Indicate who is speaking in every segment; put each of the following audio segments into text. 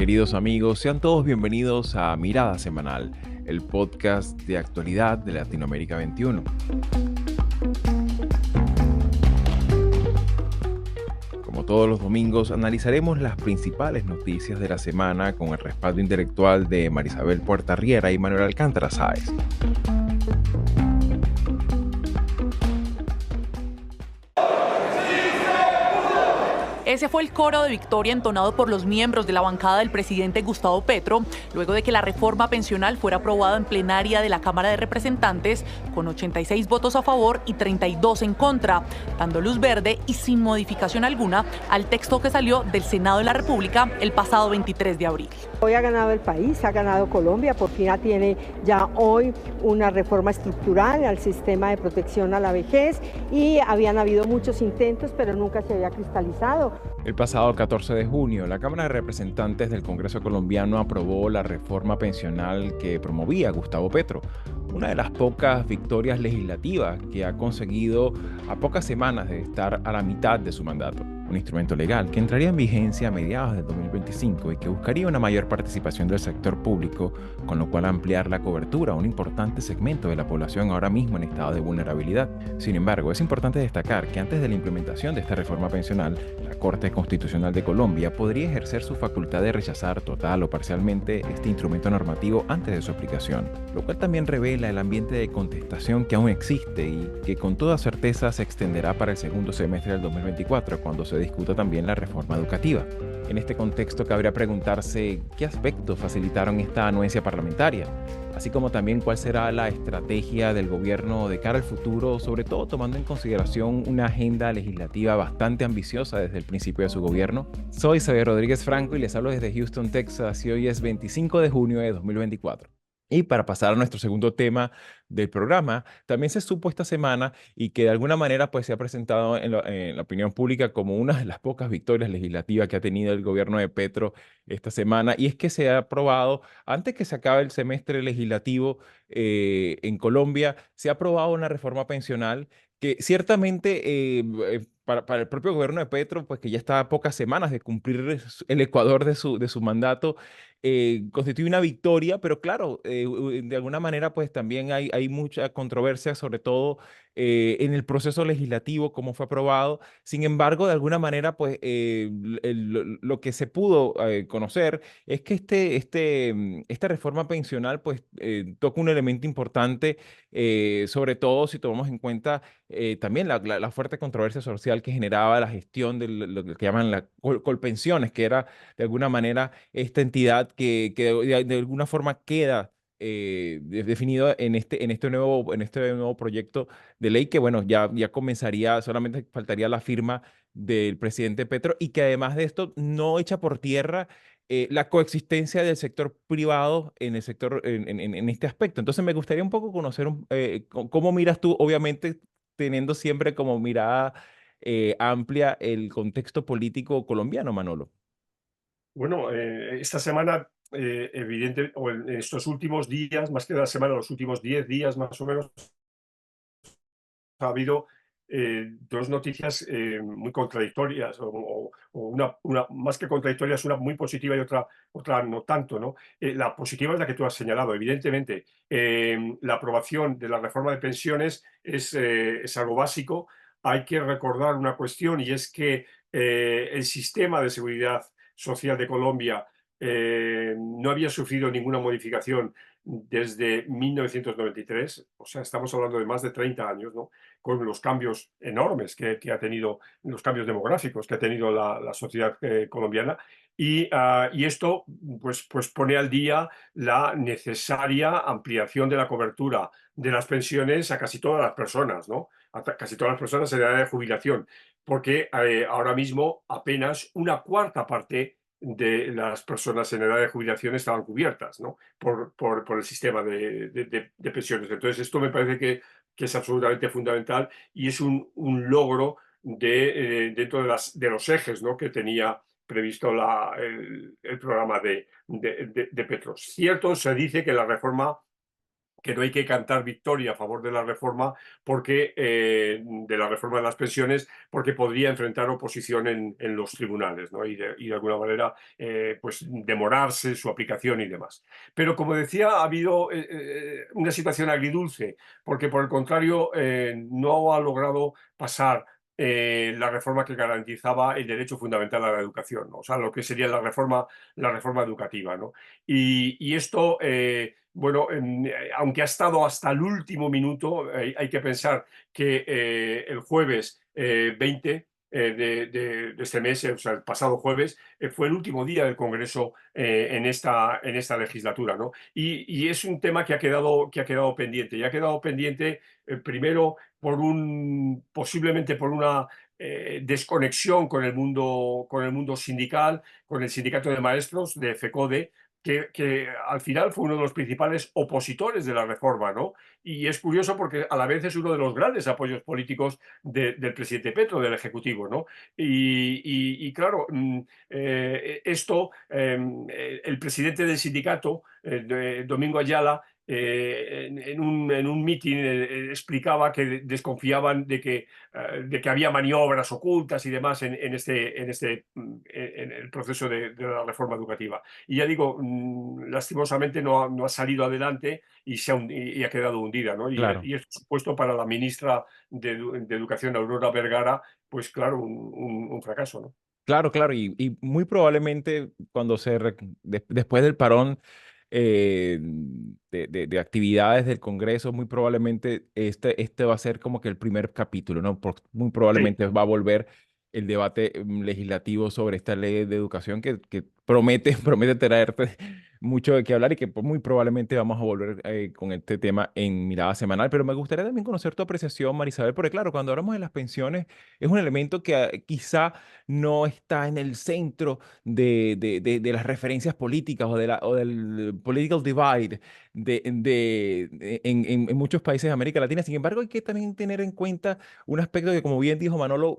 Speaker 1: Queridos amigos, sean todos bienvenidos a Mirada Semanal, el podcast de actualidad de Latinoamérica 21. Como todos los domingos, analizaremos las principales noticias de la semana con el respaldo intelectual de Marisabel Puertarriera y Manuel Alcántara Sáez.
Speaker 2: Ese fue el coro de victoria entonado por los miembros de la bancada del presidente Gustavo Petro, luego de que la reforma pensional fuera aprobada en plenaria de la Cámara de Representantes con 86 votos a favor y 32 en contra, dando luz verde y sin modificación alguna al texto que salió del Senado de la República el pasado 23 de abril.
Speaker 3: Hoy ha ganado el país, ha ganado Colombia, por fin tiene ya hoy una reforma estructural al sistema de protección a la vejez y habían habido muchos intentos, pero nunca se había cristalizado.
Speaker 1: El pasado 14 de junio, la Cámara de Representantes del Congreso colombiano aprobó la reforma pensional que promovía Gustavo Petro, una de las pocas victorias legislativas que ha conseguido a pocas semanas de estar a la mitad de su mandato. Un instrumento legal que entraría en vigencia a mediados del 2025 y que buscaría una mayor participación del sector público, con lo cual ampliar la cobertura a un importante segmento de la población ahora mismo en estado de vulnerabilidad. Sin embargo, es importante destacar que antes de la implementación de esta reforma pensional, la Corte Constitucional de Colombia podría ejercer su facultad de rechazar total o parcialmente este instrumento normativo antes de su aplicación, lo cual también revela el ambiente de contestación que aún existe y que con toda certeza se extenderá para el segundo semestre del 2024, cuando se discuta también la reforma educativa. En este contexto cabría preguntarse qué aspectos facilitaron esta anuencia parlamentaria, así como también cuál será la estrategia del gobierno de cara al futuro, sobre todo tomando en consideración una agenda legislativa bastante ambiciosa desde el principio de su gobierno. Soy Xavier Rodríguez Franco y les hablo desde Houston, Texas, y hoy es 25 de junio de 2024. Y para pasar a nuestro segundo tema del programa, también se supo esta semana y que de alguna manera pues, se ha presentado en la opinión pública como una de las pocas victorias legislativas que ha tenido el gobierno de Petro esta semana, y es que se ha aprobado, antes que se acabe el semestre legislativo en Colombia, se ha aprobado una reforma pensional que ciertamente para el propio gobierno de Petro, pues que ya está a pocas semanas de cumplir el ecuador de su mandato, constituye una victoria, pero claro, de alguna manera pues también hay mucha controversia, sobre todo en el proceso legislativo, cómo fue aprobado. Sin embargo, de alguna manera pues lo que se pudo conocer es que esta reforma pensional pues toca un elemento importante, sobre todo si tomamos en cuenta también la fuerte controversia social que generaba la gestión de lo que llaman las colpensiones, que era de alguna manera esta entidad que de alguna forma queda definido en este nuevo proyecto de ley que, bueno, ya comenzaría, solamente faltaría la firma del presidente Petro, y que además de esto no echa por tierra la coexistencia del sector privado en el sector, en este aspecto. Entonces me gustaría un poco conocer cómo miras tú, obviamente teniendo siempre como mirada amplia el contexto político colombiano, Manolo.
Speaker 4: Bueno, esta semana, evidente, o en estos últimos días, más que la semana, los últimos 10 días más o menos, ha habido dos noticias muy contradictorias, o una más que contradictorias, una muy positiva y otra no tanto, ¿no? La positiva es la que tú has señalado. Evidentemente, la aprobación de la reforma de pensiones es algo básico. Hay que recordar una cuestión, y es que el sistema de seguridad social de Colombia no había sufrido ninguna modificación desde 1993, o sea, estamos hablando de más de 30 años, ¿no? Con los cambios enormes que ha tenido, los cambios demográficos que ha tenido la sociedad colombiana. Y esto pues pone al día la necesaria ampliación de la cobertura de las pensiones a casi todas las personas, ¿no? A casi todas las personas en edad de jubilación, porque ahora mismo apenas una cuarta parte de las personas en edad de jubilación estaban cubiertas, ¿no? por el sistema de pensiones. Entonces, esto me parece que es absolutamente fundamental y es un logro dentro de los ejes, ¿no? que tenía previsto el programa de Petro. Cierto, se dice que la reforma que no hay que cantar victoria a favor de la reforma porque de la reforma de las pensiones, porque podría enfrentar oposición en los tribunales, ¿no? Y de alguna manera pues demorarse su aplicación y demás. Pero como decía, ha habido una situación agridulce, porque por el contrario no ha logrado pasar la reforma que garantizaba el derecho fundamental a la educación, ¿no? O sea, lo que sería la reforma educativa, ¿no? Y esto, bueno, aunque ha estado hasta el último minuto, hay que pensar que el jueves 20 de este mes, o sea, el pasado jueves, fue el último día del Congreso en esta legislatura, ¿no? Y es un tema que ha quedado pendiente. Y ha quedado pendiente primero posiblemente por una desconexión con el mundo sindical, con el sindicato de maestros de FECODE, que al final fue uno de los principales opositores de la reforma, ¿no? Y es curioso porque a la vez es uno de los grandes apoyos políticos del presidente Petro, del Ejecutivo, ¿no? Y claro, esto, el presidente del sindicato, Domingo Ayala, en un mitin explicaba que desconfiaban de que había maniobras ocultas y demás en el proceso de la reforma educativa. Y ya digo, lastimosamente no ha salido adelante y ha quedado hundida, ¿no?
Speaker 1: Claro.
Speaker 4: Y es supuesto para la ministra de Educación, Aurora Vergara, pues claro, un fracaso, ¿no?
Speaker 1: Claro, claro, y muy probablemente cuando después del parón de actividades del Congreso, muy probablemente este va a ser como que el primer capítulo, ¿no? Muy
Speaker 4: Sí.
Speaker 1: probablemente va a volver el debate legislativo sobre esta ley de educación que promete, promete traerte mucho de qué hablar y que muy probablemente vamos a volver con este tema en Mirada Semanal. Pero me gustaría también conocer tu apreciación, Marisabel, porque claro, cuando hablamos de las pensiones, es un elemento que quizá no está en el centro de las referencias políticas o del political divide en muchos países de América Latina. Sin embargo, hay que también tener en cuenta un aspecto que, como bien dijo Manolo,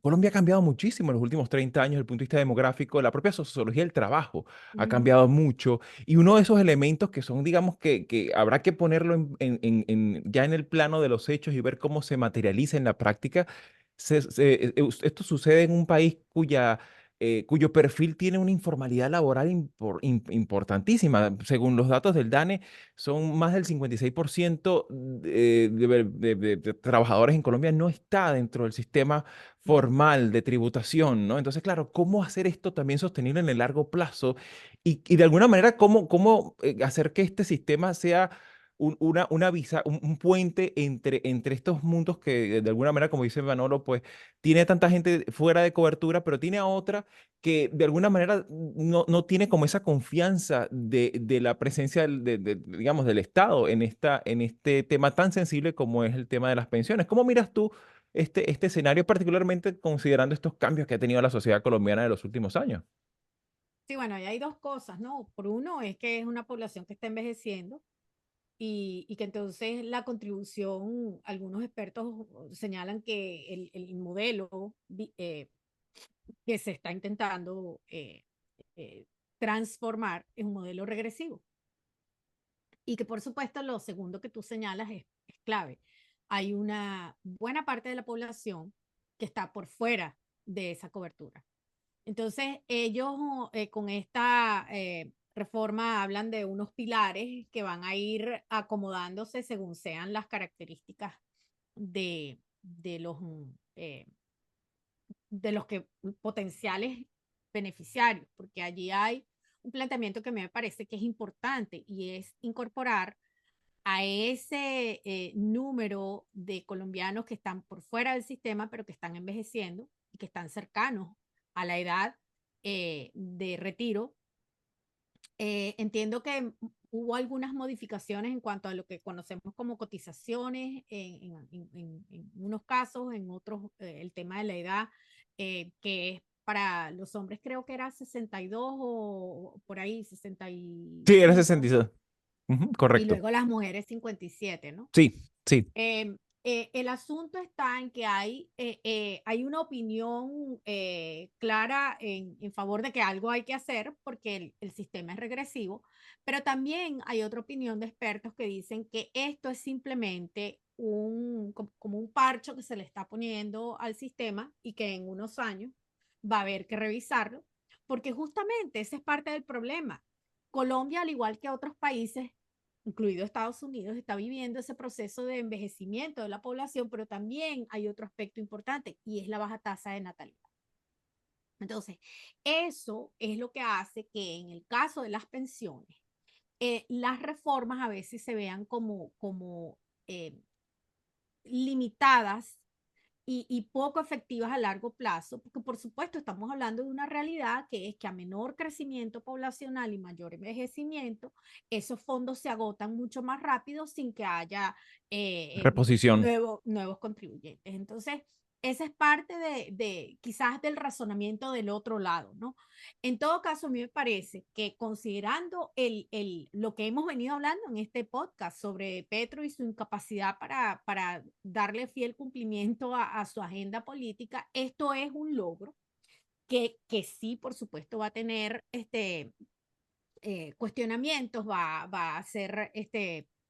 Speaker 1: Colombia ha cambiado muchísimo en los últimos 30 años desde el punto de vista demográfico. La propia sociología del trabajo ha
Speaker 5: Ujú.
Speaker 1: cambiado mucho. Y uno de esos elementos que son, digamos, que habrá que ponerlo ya en el plano de los hechos y ver cómo se materializa en la práctica esto sucede en un país cuyo perfil tiene una informalidad laboral importantísima. Según los datos del DANE, son más del 56% de trabajadores en Colombia no está dentro del sistema formal de tributación, ¿no? Entonces, claro, ¿cómo hacer esto también sostenible en el largo plazo? Y de alguna manera, ¿cómo hacer que este sistema sea un puente entre estos mundos que de alguna manera, como dice Manolo, pues tiene tanta gente fuera de cobertura, pero tiene a otra que de alguna manera no tiene como esa confianza de la presencia digamos, del Estado en este tema tan sensible como es el tema de las pensiones? ¿Cómo miras tú este escenario, particularmente considerando estos cambios que ha tenido la sociedad colombiana de los últimos años?
Speaker 5: Sí, bueno, ahí hay dos cosas, ¿no? Por uno es que es una población que está envejeciendo y que entonces la contribución, algunos expertos señalan que el modelo que se está intentando transformar es un modelo regresivo. Y que por supuesto lo segundo que tú señalas es clave. Hay una buena parte de la población que está por fuera de esa cobertura. Entonces, ellos con esta reforma hablan de unos pilares que van a ir acomodándose según sean las características de eh, de los que potenciales beneficiarios, porque allí hay un planteamiento que me parece que es importante y es incorporar a ese número de colombianos que están por fuera del sistema, pero que están envejeciendo y que están cercanos a la edad de retiro. Entiendo que hubo algunas modificaciones en cuanto a lo que conocemos como cotizaciones en unos casos, en otros el tema de la edad, que es para los hombres creo que era 62 o por ahí
Speaker 1: Sí, era
Speaker 5: 65
Speaker 1: 62. Ujú,
Speaker 5: y
Speaker 1: correcto.
Speaker 5: luego las mujeres 57, ¿no?
Speaker 1: Sí, sí.
Speaker 5: El asunto está en que hay una opinión clara en favor de que algo hay que hacer porque el sistema es regresivo, pero también hay otra opinión de expertos que dicen que esto es simplemente como un parcho que se le está poniendo al sistema y que en unos años va a haber que revisarlo, porque justamente ese es parte del problema. Colombia, al igual que otros países, incluido Estados Unidos, está viviendo ese proceso de envejecimiento de la población, pero también hay otro aspecto importante y es la baja tasa de natalidad. Entonces, eso es lo que hace que en el caso de las pensiones, las reformas a veces se vean como limitadas y poco efectivas a largo plazo, porque por supuesto estamos hablando de una realidad que es que a menor crecimiento poblacional y mayor envejecimiento, esos fondos se agotan mucho más rápido sin que haya
Speaker 1: Reposición.
Speaker 5: nuevos contribuyentes. Entonces, esa es parte quizás del razonamiento del otro lado, ¿no? En todo caso, a mí me parece que considerando lo que hemos venido hablando en este podcast sobre Petro y su incapacidad para darle fiel cumplimiento a su agenda política, esto es un logro que sí, por supuesto, va a tener cuestionamientos, va a ser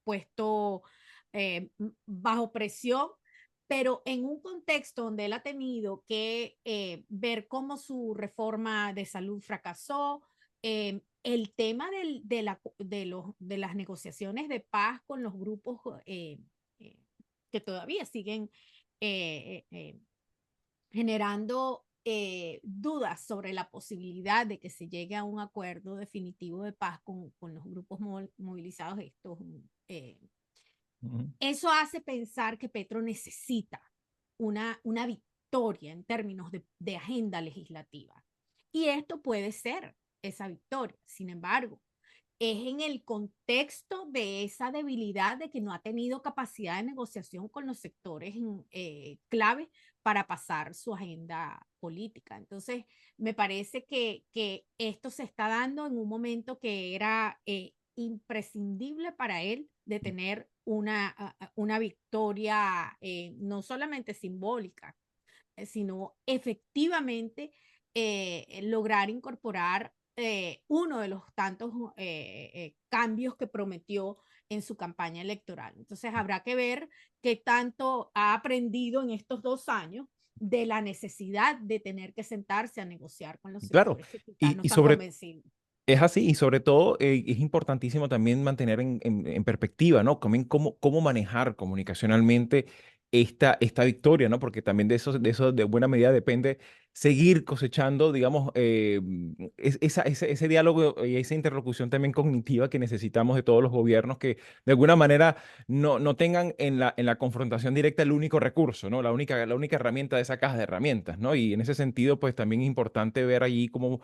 Speaker 5: puesto bajo presión, pero en un contexto donde él ha tenido que ver cómo su reforma de salud fracasó, el tema de las negociaciones de paz con los grupos que todavía siguen generando dudas sobre la posibilidad de que se llegue a un acuerdo definitivo de paz con los grupos movilizados estos. Eso hace pensar que Petro necesita una victoria en términos de agenda legislativa. Y esto puede ser esa victoria. Sin embargo, es en el contexto de esa debilidad de que no ha tenido capacidad de negociación con los sectores clave para pasar su agenda política. Entonces, me parece que esto se está dando en un momento que era imprescindible para él de tener una victoria no solamente simbólica, sino efectivamente lograr incorporar uno de los tantos cambios que prometió en su campaña electoral. Entonces habrá que ver qué tanto ha aprendido en estos 2 años de la necesidad de tener que sentarse a negociar con los
Speaker 1: Claro,
Speaker 5: sectores que quizás no
Speaker 1: y
Speaker 5: están
Speaker 1: sobre,
Speaker 5: convencidos.
Speaker 1: es así, y sobre todo es importantísimo también mantener en perspectiva, ¿no? Cómo manejar comunicacionalmente esta victoria, ¿no? Porque también de eso de buena medida depende seguir cosechando, digamos, ese diálogo y esa interlocución también cognitiva que necesitamos de todos los gobiernos que de alguna manera no tengan en la confrontación directa el único recurso, ¿no? La única herramienta de esa caja de herramientas, ¿no? Y en ese sentido, pues también es importante ver allí cómo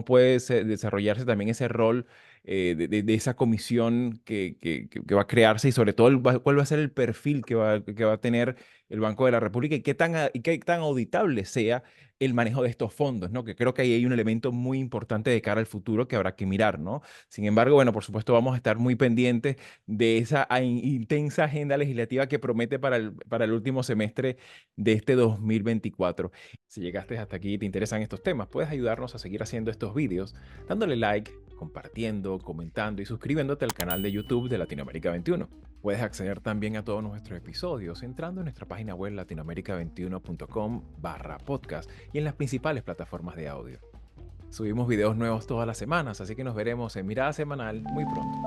Speaker 1: puede desarrollarse también ese rol de esa comisión que va a crearse y sobre todo cuál va a ser el perfil que va a tener el Banco de la República y qué tan auditable sea el manejo de estos fondos, ¿no? Que creo que ahí hay un elemento muy importante de cara al futuro que habrá que mirar, ¿no? Sin embargo, bueno, por supuesto vamos a estar muy pendientes de esa intensa agenda legislativa que promete para el último semestre de este 2024. Si llegaste hasta aquí y te interesan estos temas, puedes ayudarnos a seguir haciendo estos vídeos dándole like, compartiendo, comentando y suscribiéndote al canal de YouTube de Latinoamérica 21. Puedes acceder también a todos nuestros episodios entrando en nuestra página web latinoamerica21.com/podcast y en las principales plataformas de audio. Subimos videos nuevos todas las semanas, así que nos veremos en Mirada Semanal muy pronto.